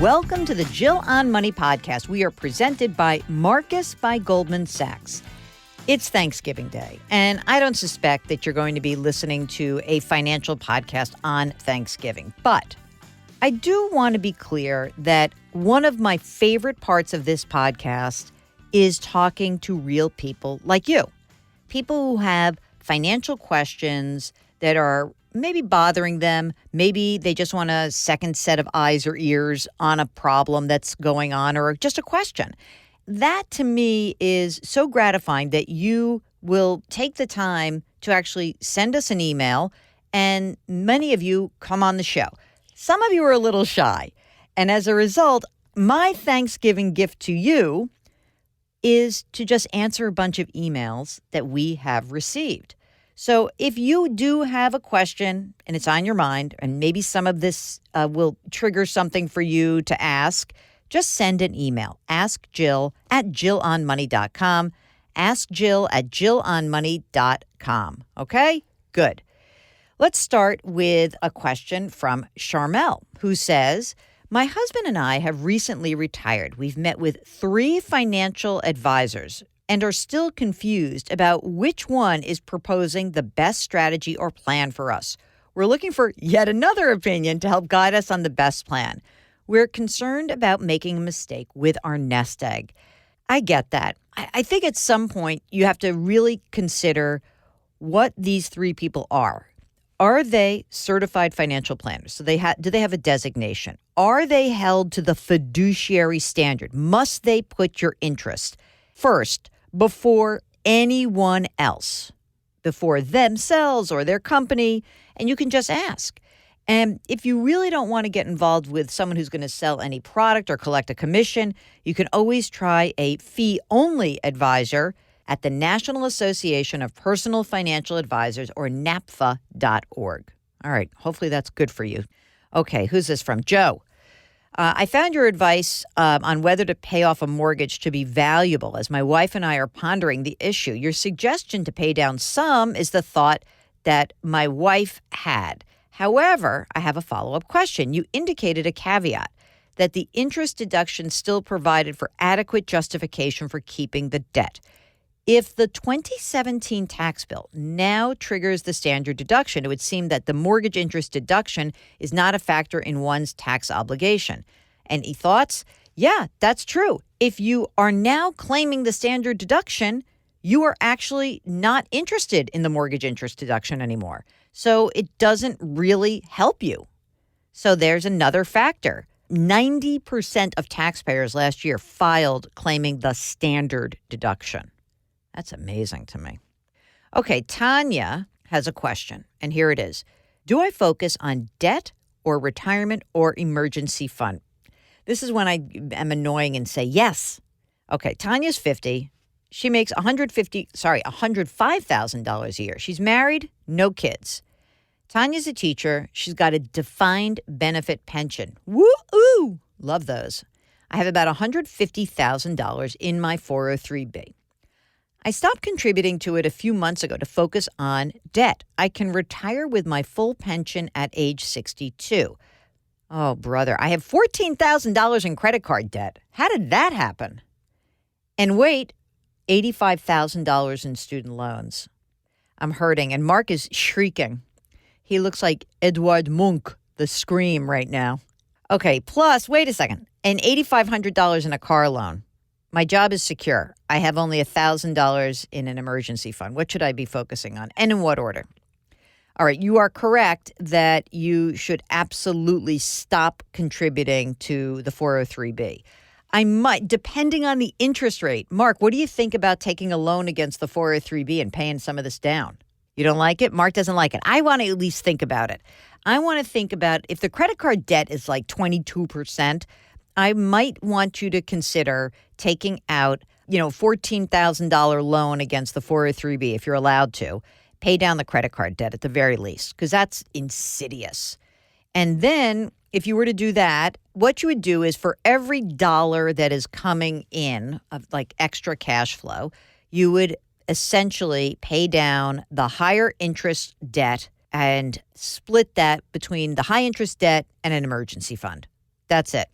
Welcome to the Jill on Money podcast. We are presented by Marcus by Goldman Sachs. It's Thanksgiving Day, and I don't suspect that you're going to be listening to a financial podcast on Thanksgiving. But I do want to be clear that one of my favorite parts of this podcast is talking to real people like you. People who have financial questions that are maybe bothering them. Maybe they just want a second set of eyes or ears on a problem that's going on or just a question. That to me is so gratifying that you will take the time to actually send us an email, and many of you come on the show. Some of you are a little shy. And as a result, my Thanksgiving gift to you is to just answer a bunch of emails that we have received. So if you do have a question and it's on your mind, and maybe some of this will trigger something for you to ask, just send an email. Ask Jill at jillonmoney.com. Ask Jill at jillonmoney.com. Okay? Good. Let's start with a question from Charmel, who says, my husband and I have recently retired. We've met with 3 financial advisors and are still confused about which one is proposing the best strategy or plan for us. We're looking for yet another opinion to help guide us on the best plan. We're concerned about making a mistake with our nest egg. I get that. I think at some point you have to really consider what these 3 people are. Are they certified financial planners? So do they have a designation? Are they held to the fiduciary standard? Must they put your interest first before anyone else, before themselves or their company? And you can just ask. And if you really don't want to get involved with someone who's going to sell any product or collect a commission, you can always try a fee-only advisor at the National Association of Personal Financial Advisors, or NAPFA.org. All right, hopefully that's good for you. Okay, who's this from? Joe. I found your advice on whether to pay off a mortgage to be valuable, as my wife and I are pondering the issue. Your suggestion to pay down some is the thought that my wife had. However, I have a follow-up question. You indicated a caveat that the interest deduction still provided for adequate justification for keeping the debt. If the 2017 tax bill now triggers the standard deduction, it would seem that the mortgage interest deduction is not a factor in one's tax obligation. Any thoughts? Yeah, that's true. If you are now claiming the standard deduction, you are actually not interested in the mortgage interest deduction anymore. So it doesn't really help you. So there's another factor. 90% of taxpayers last year filed claiming the standard deduction. That's amazing to me. Okay, Tanya has a question, and here it is. Do I focus on debt or retirement or emergency fund? This is when I am annoying and say yes. Okay, Tanya's 50. She makes $105,000 a year. She's married, no kids. Tanya's a teacher. She's got a defined benefit pension. Woo-oo! Love those. I have about $150,000 in my 403B. I stopped contributing to it a few months ago to focus on debt. I can retire with my full pension at age 62. Oh, brother, I have $14,000 in credit card debt. How did that happen? And wait, $85,000 in student loans. I'm hurting, and Mark is shrieking. He looks like Edward Munch, the Scream right now. Okay, plus, wait a second, and $8,500 in a car loan. My job is secure. I have only $1,000 in an emergency fund. What should I be focusing on, and in what order? All right, you are correct that you should absolutely stop contributing to the 403B. I might, depending on the interest rate. Mark, what do you think about taking a loan against the 403B and paying some of this down? You don't like it? Mark doesn't like it. I want to at least think about it. I want to think about if the credit card debt is like 22%, I might want you to consider taking out, $14,000 loan against the 403B if you're allowed to. Pay down the credit card debt at the very least, because that's insidious. And then if you were to do that, what you would do is for every dollar that is coming in of like extra cash flow, you would essentially pay down the higher interest debt and split that between the high interest debt and an emergency fund. That's it.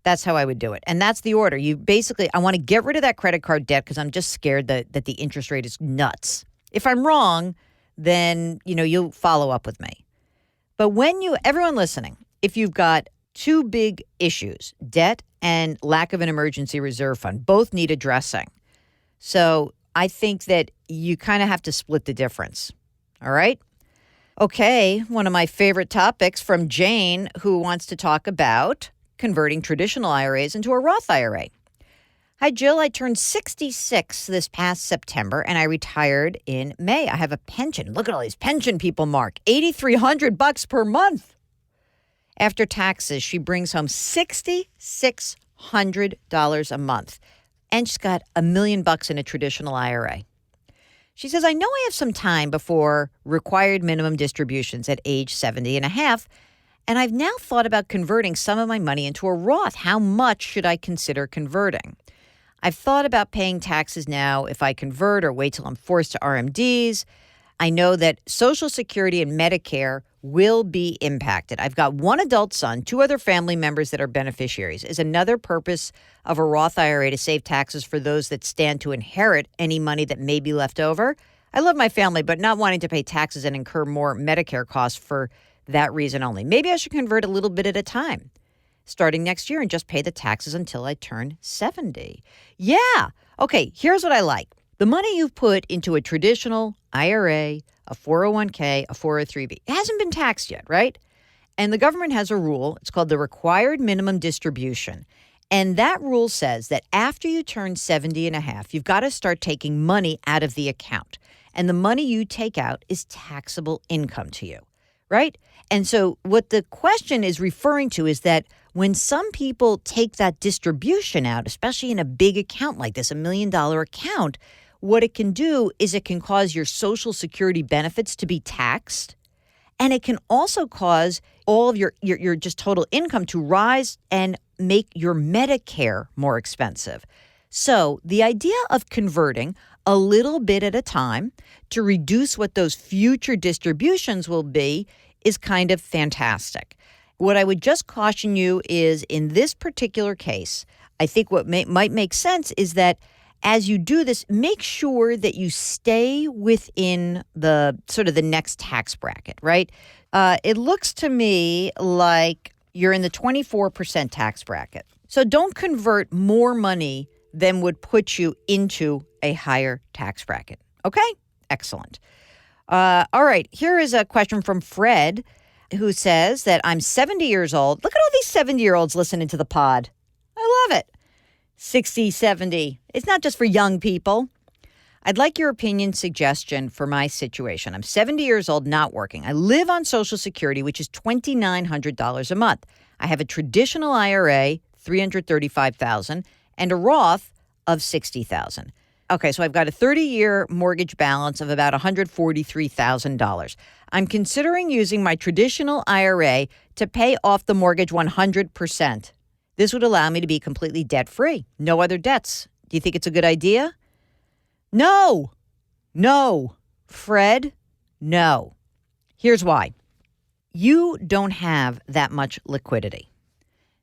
That's how I would do it. And that's the order. You basically, I want to get rid of that credit card debt because I'm just scared that the interest rate is nuts. If I'm wrong, then, you'll follow up with me. But everyone listening, if you've got two big issues, debt and lack of an emergency reserve fund, both need addressing. So I think that you kind of have to split the difference. All right? Okay, one of my favorite topics from Jane, who wants to talk about converting traditional IRAs into a Roth IRA. Hi, Jill. I turned 66 this past September, and I retired in May. I have a pension. Look at all these pension people, Mark. $8,300 per month. After taxes, she brings home $6,600 a month, and she's got $1 million in a traditional IRA. She says, I know I have some time before required minimum distributions at age 70 and a half, and I've now thought about converting some of my money into a Roth. How much should I consider converting? I've thought about paying taxes now if I convert or wait till I'm forced to RMDs. I know that Social Security and Medicare will be impacted. I've got one adult son, two other family members that are beneficiaries. Is another purpose of a Roth IRA to save taxes for those that stand to inherit any money that may be left over? I love my family, but not wanting to pay taxes and incur more Medicare costs for that reason only. Maybe I should convert a little bit at a time, starting next year, and just pay the taxes until I turn 70. Yeah. Okay, here's what I like. The money you've put into a traditional IRA, a 401k, a 403b, it hasn't been taxed yet, right? And the government has a rule. It's called the required minimum distribution. And that rule says that after you turn 70 and a half, you've got to start taking money out of the account. And the money you take out is taxable income to you, right? And so what the question is referring to is that when some people take that distribution out, especially in a big account like this, $1 million account, what it can do is it can cause your Social Security benefits to be taxed. And it can also cause all of your just total income to rise and make your Medicare more expensive. So the idea of converting a little bit at a time to reduce what those future distributions will be is kind of fantastic. What I would just caution you is in this particular case, I think what might make sense is that as you do this, make sure that you stay within the sort of the next tax bracket, right? It looks to me like you're in the 24% tax bracket. So don't convert more money than would put you into a higher tax bracket. Okay? Excellent. All right. Here is a question from Fred, who says that I'm 70 years old. Look at all these 70-year-olds listening to the pod. I love it. 60, 70. It's not just for young people. I'd like your opinion suggestion for my situation. I'm 70 years old, not working. I live on Social Security, which is $2,900 a month. I have a traditional IRA, $335,000, and a Roth of $60,000. Okay, so I've got a 30-year mortgage balance of about $143,000. I'm considering using my traditional IRA to pay off the mortgage 100%. This would allow me to be completely debt-free. No other debts. Do you think it's a good idea? No. Fred, no. Here's why. You don't have that much liquidity,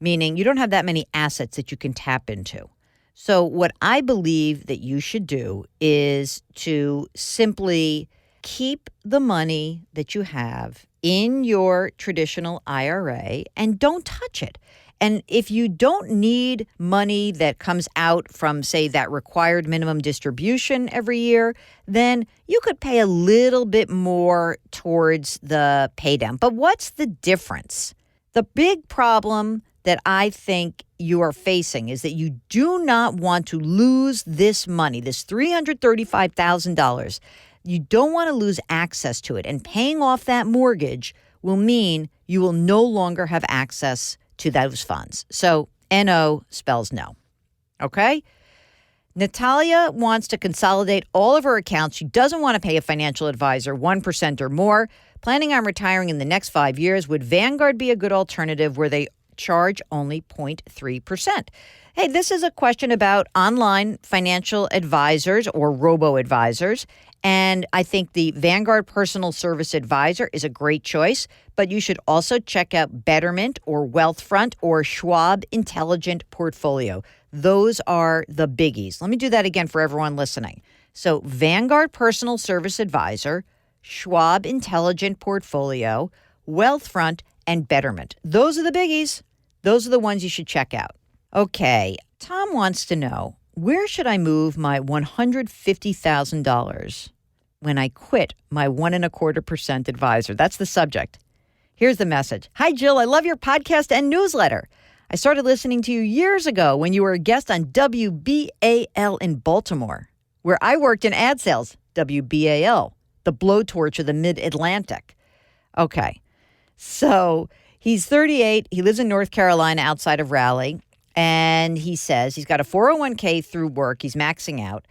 meaning you don't have that many assets that you can tap into. So what I believe that you should do is to simply keep the money that you have in your traditional IRA and don't touch it. And if you don't need money that comes out from, say, that required minimum distribution every year, then you could pay a little bit more towards the pay down. But what's the difference? The big problem that I think you are facing is that you do not want to lose this money, this $335,000. You don't want to lose access to it. And paying off that mortgage will mean you will no longer have access to those funds. So NO spells no. Okay? Natalia wants to consolidate all of her accounts. She doesn't want to pay a financial advisor 1% or more. Planning on retiring in the next 5 years. Would Vanguard be a good alternative where they charge only 0.3%? Hey, this is a question about online financial advisors or robo-advisors. And I think the Vanguard Personal Service Advisor is a great choice, but you should also check out Betterment or Wealthfront or Schwab Intelligent Portfolio. Those are the biggies. Let me do that again for everyone listening. So Vanguard Personal Service Advisor, Schwab Intelligent Portfolio, Wealthfront, and Betterment. Those are the biggies. Those are the ones you should check out. Okay, Tom wants to know, where should I move my $150,000 when I quit my 1.25% advisor? That's the subject. Here's the message. Hi, Jill. I love your podcast and newsletter. I started listening to you years ago when you were a guest on WBAL in Baltimore, where I worked in ad sales. WBAL, the blowtorch of the Mid-Atlantic. Okay, so he's 38. He lives in North Carolina outside of Raleigh. And he says he's got a 401k through work. He's maxing out.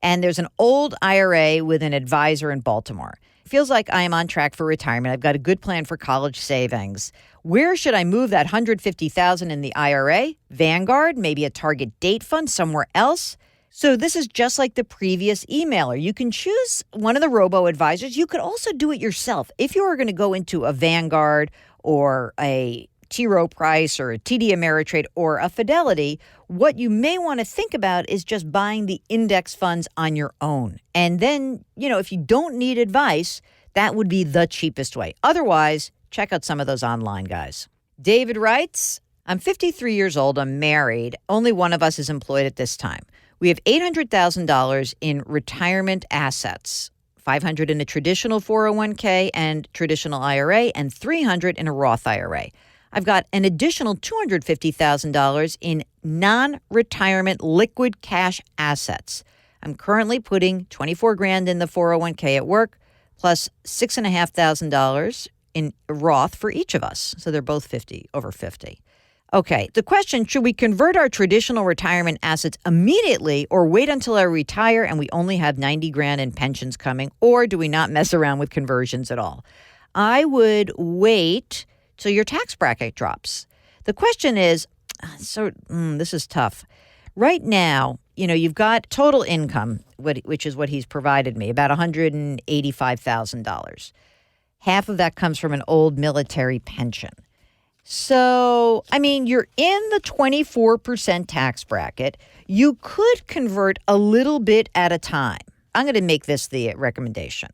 And there's an old IRA with an advisor in Baltimore. Feels like I am on track for retirement. I've got a good plan for college savings. Where should I move that $150,000 in the IRA? Vanguard, maybe a target date fund somewhere else? So this is just like the previous emailer. You can choose one of the robo-advisors. You could also do it yourself. If you were going to go into a Vanguard or a T. Rowe Price or a TD Ameritrade or a Fidelity, what you may want to think about is just buying the index funds on your own. And then, if you don't need advice, that would be the cheapest way. Otherwise, check out some of those online guys. David writes, I'm 53 years old. I'm married. Only one of us is employed at this time. We have $800,000 in retirement assets, $500 in a traditional 401k and traditional IRA, and $300 in a Roth IRA. I've got an additional $250,000 in non-retirement liquid cash assets. I'm currently putting $24,000 in the 401k at work, plus $6,500 in Roth for each of us. So they're both over 50. Okay, the question, should we convert our traditional retirement assets immediately or wait until I retire and we only have $90,000 in pensions coming, or do we not mess around with conversions at all? I would wait till your tax bracket drops. The question is, this is tough. Right now, you've got total income, which is what he's provided me, about $185,000. Half of that comes from an old military pension. So, you're in the 24% tax bracket. You could convert a little bit at a time. I'm going to make this the recommendation.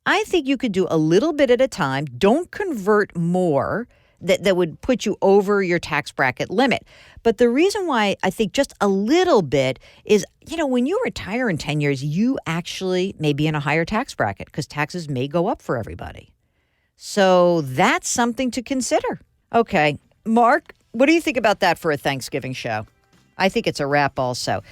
I think you could do a little bit at a time. Don't convert more that would put you over your tax bracket limit. But the reason why I think just a little bit is, when you retire in 10 years, you actually may be in a higher tax bracket because taxes may go up for everybody. So that's something to consider. Okay, Mark, what do you think about that for a Thanksgiving show? I think it's a wrap also.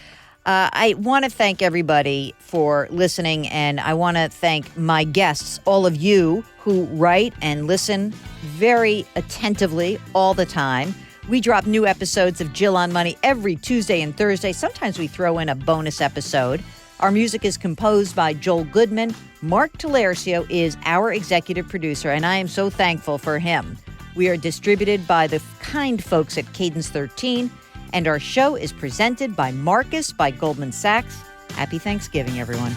I want to thank everybody for listening, and I want to thank my guests, all of you who write and listen very attentively all the time. We drop new episodes of Jill on Money every Tuesday and Thursday. Sometimes we throw in a bonus episode. Our music is composed by Joel Goodman. Mark Talercio is our executive producer, and I am so thankful for him. We are distributed by the kind folks at Cadence 13. And our show is presented by Marcus by Goldman Sachs. Happy Thanksgiving, everyone.